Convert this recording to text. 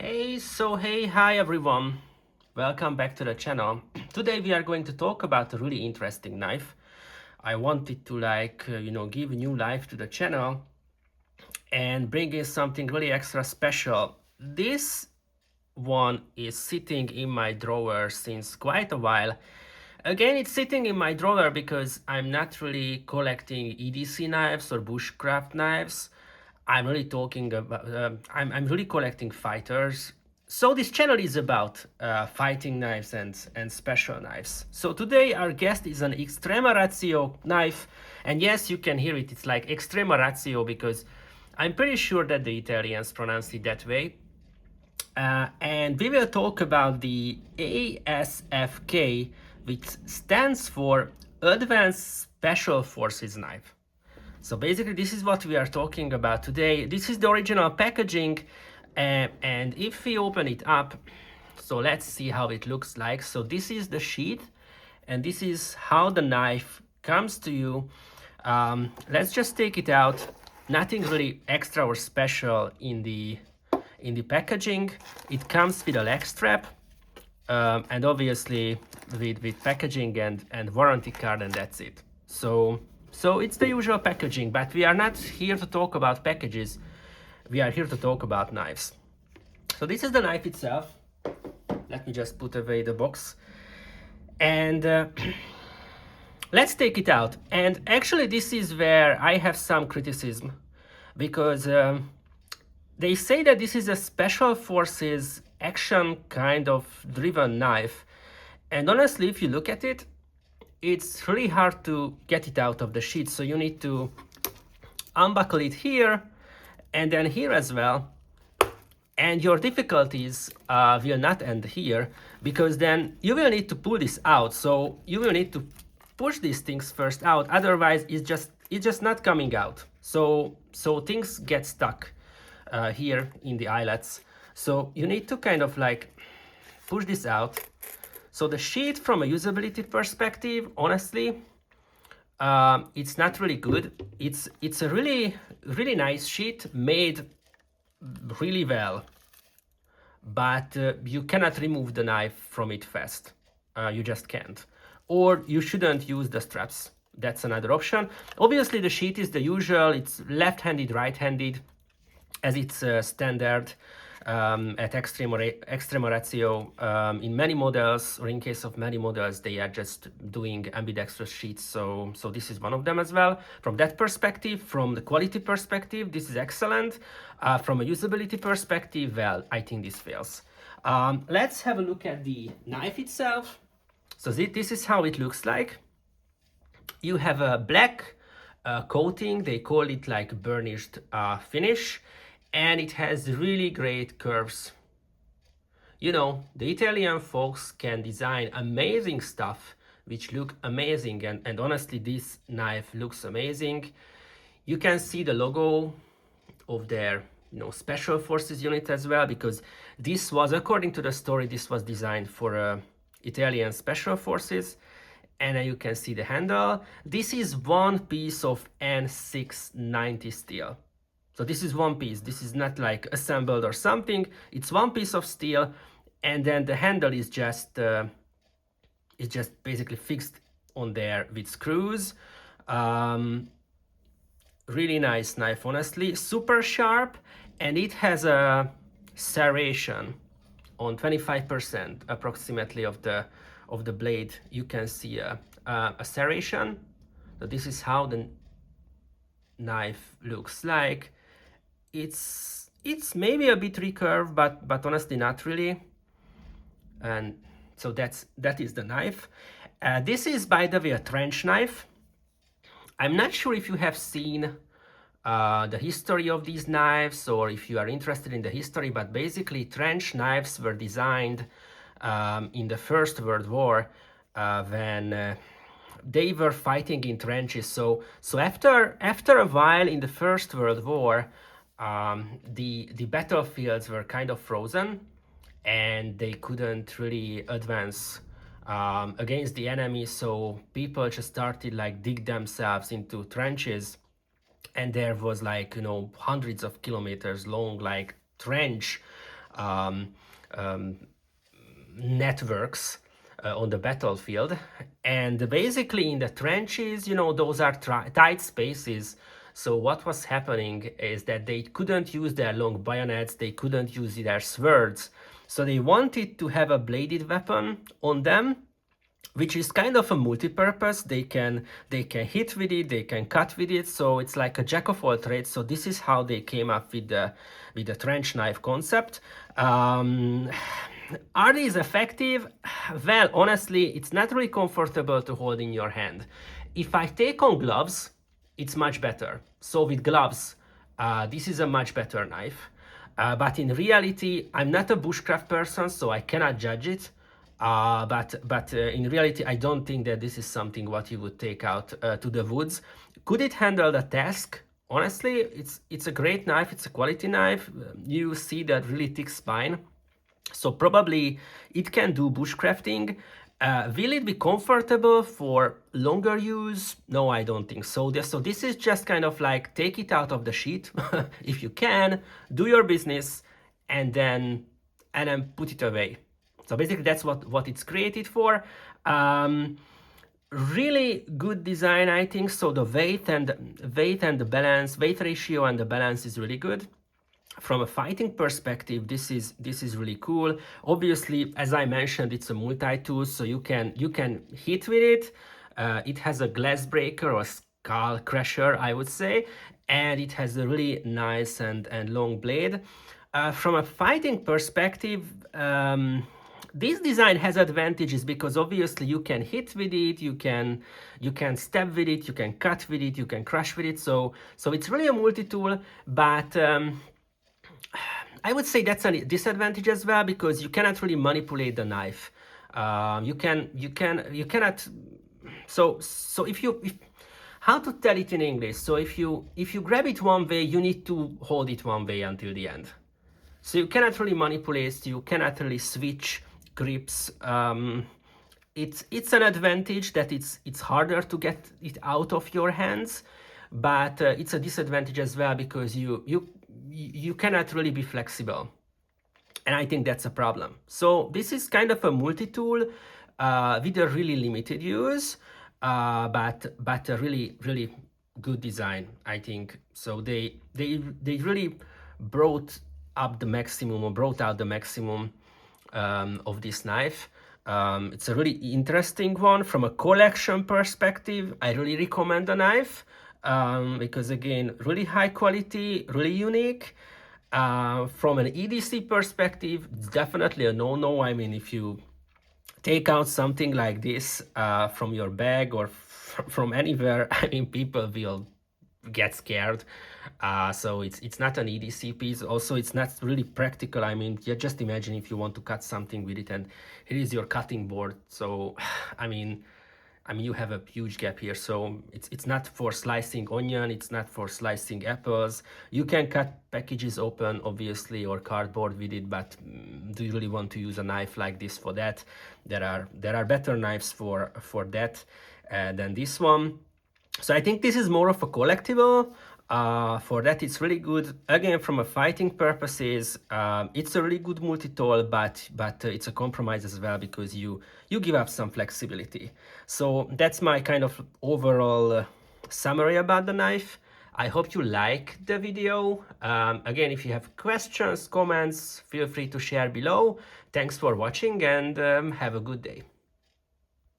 Hi everyone, welcome back to the channel. Today we are going to talk about a really interesting knife. I wanted to give new life to the channel and bring in something really extra special. This one is sitting in my drawer since quite a while. Again, it's sitting in my drawer because I'm not really collecting EDC knives or bushcraft knives. I'm really talking about, I'm really collecting fighters. So this channel is about fighting knives and special knives. So today our guest is an Extrema Ratio knife. And yes, you can hear it, it's like Extrema Ratio because I'm pretty sure that the Italians pronounce it that way. And we will talk about the A.S.F.K, which stands for Advanced Special Forces Knife. So basically this is what we are talking about today. This is the original packaging, and if we open it up, so let's see how it looks like. So this is the sheath, and this is how the knife comes to you. Let's just take it out. Nothing really extra or special in the packaging. It comes with a leg strap, and obviously with packaging and warranty card, and that's it. So it's the usual packaging, but we are not here to talk about packages. We are here to talk about knives. So this is the knife itself. Let me just put away the box. And let's take it out. And actually this is where I have some criticism, because they say that this is a special forces action kind of driven knife. And honestly, if you look at it, it's really hard to get it out of the sheath. So you need to unbuckle it here and then here as well. And your difficulties will not end here, because then you will need to pull this out. So you will need to push these things first out. Otherwise, it's just not coming out. So things get stuck here in the eyelets. So you need to kind of like push this out. So the sheath, from a usability perspective, honestly, it's not really good. It's a really nice sheath, made really well, but you cannot remove the knife from it fast. You just can't. Or you shouldn't use the straps. That's another option. Obviously, the sheath is the usual. It's left-handed, right-handed, as it's standard at Extrema Ratio. In many models, or in case of many models, they are just doing ambidextrous sheaths. So this is one of them as well. From that perspective, from the quality perspective, this is excellent. From a usability perspective, well, I think this fails. Let's have a look at the knife itself. So this is how it looks like. You have a black coating. They call it like burnished finish. And it has really great curves. You know, the Italian folks can design amazing stuff which look amazing, and honestly this knife looks amazing. You can see the logo of their special forces unit as well, because this was, according to the story, this was designed for Italian special forces. And you can see the handle. This is one piece of N690 steel. So this is one piece. This is not like assembled or something. It's one piece of steel, and then the handle is just basically fixed on there with screws. Really nice knife, honestly. Super sharp, and it has a serration on 25% approximately of the blade. You can see a serration. So this is how the knife looks like. It's maybe a bit recurved, but honestly not really. And so that is the knife. This is, by the way, a trench knife. I'm not sure if you have seen the history of these knives, or if you are interested in the history, but basically trench knives were designed in the First World War when they were fighting in trenches. So after a while in the First World War, the battlefields were kind of frozen, and they couldn't really advance against the enemy. So people just started like dig themselves into trenches, and there was like hundreds of kilometers long like trench um, um, networks on the battlefield. And basically in the trenches, you know, those are tight spaces. So what was happening is that they couldn't use their long bayonets, they couldn't use their swords. So they wanted to have a bladed weapon on them, which is kind of a multi-purpose. They can hit with it, they can cut with it, so it's like a jack of all trades. So this is how they came up with the trench knife concept. Are these effective? Well, honestly, it's not really comfortable to hold in your hand. If I take on gloves, it's much better. So with gloves, this is a much better knife. But in reality, I'm not a bushcraft person, so I cannot judge it. But in reality, I don't think that this is something what you would take out to the woods. Could it handle the task? Honestly, it's a great knife. It's a quality knife. You see that really thick spine. So probably it can do bushcrafting. Will it be comfortable for longer use? No, I don't think so. So this is just kind of like take it out of the sheath if you can, do your business, and then put it away. So basically that's what it's created for. Really good design, I think. So the weight and the balance, weight ratio and the balance is really good. From a fighting perspective, this is really cool. Obviously, as I mentioned, it's a multi-tool, so you can hit with it. It has a glass breaker or skull crusher, I would say, and it has a really nice and long blade. From a fighting perspective, this design has advantages because obviously you can hit with it, you can stab with it, you can cut with it, you can crush with it. So it's really a multi-tool, but I would say that's a disadvantage as well because you cannot really manipulate the knife. You cannot. So how to tell it in English? So if you grab it one way, you need to hold it one way until the end. So you cannot really manipulate. You cannot really switch grips. It's an advantage that it's harder to get it out of your hands, but it's a disadvantage as well because you cannot really be flexible, and I think that's a problem. So this is kind of a multi-tool with a really limited use, but a really good design, I think. So they really brought out the maximum of this knife. It's a really interesting one from a collection perspective. I really recommend the knife. Because again, really high quality, really unique. From an EDC perspective, it's definitely a no-no. I mean, if you take out something like this from your bag or from anywhere, I mean, people will get scared. So it's not an EDC piece. Also, it's not really practical. I mean, you just imagine if you want to cut something with it and here is your cutting board. So, I mean, you have a huge gap here, so it's not for slicing onion, it's not for slicing apples. You can cut packages open, obviously, or cardboard with it, but do you really want to use a knife like this for that? There are better knives for that than this one. So I think this is more of a collectible. For that, it's really good. Again, from a fighting purposes, it's a really good multi-tool, but it's a compromise as well because you give up some flexibility. So that's my kind of overall summary about the knife. I hope you like the video. Again, if you have questions, comments, feel free to share below. Thanks for watching and have a good day.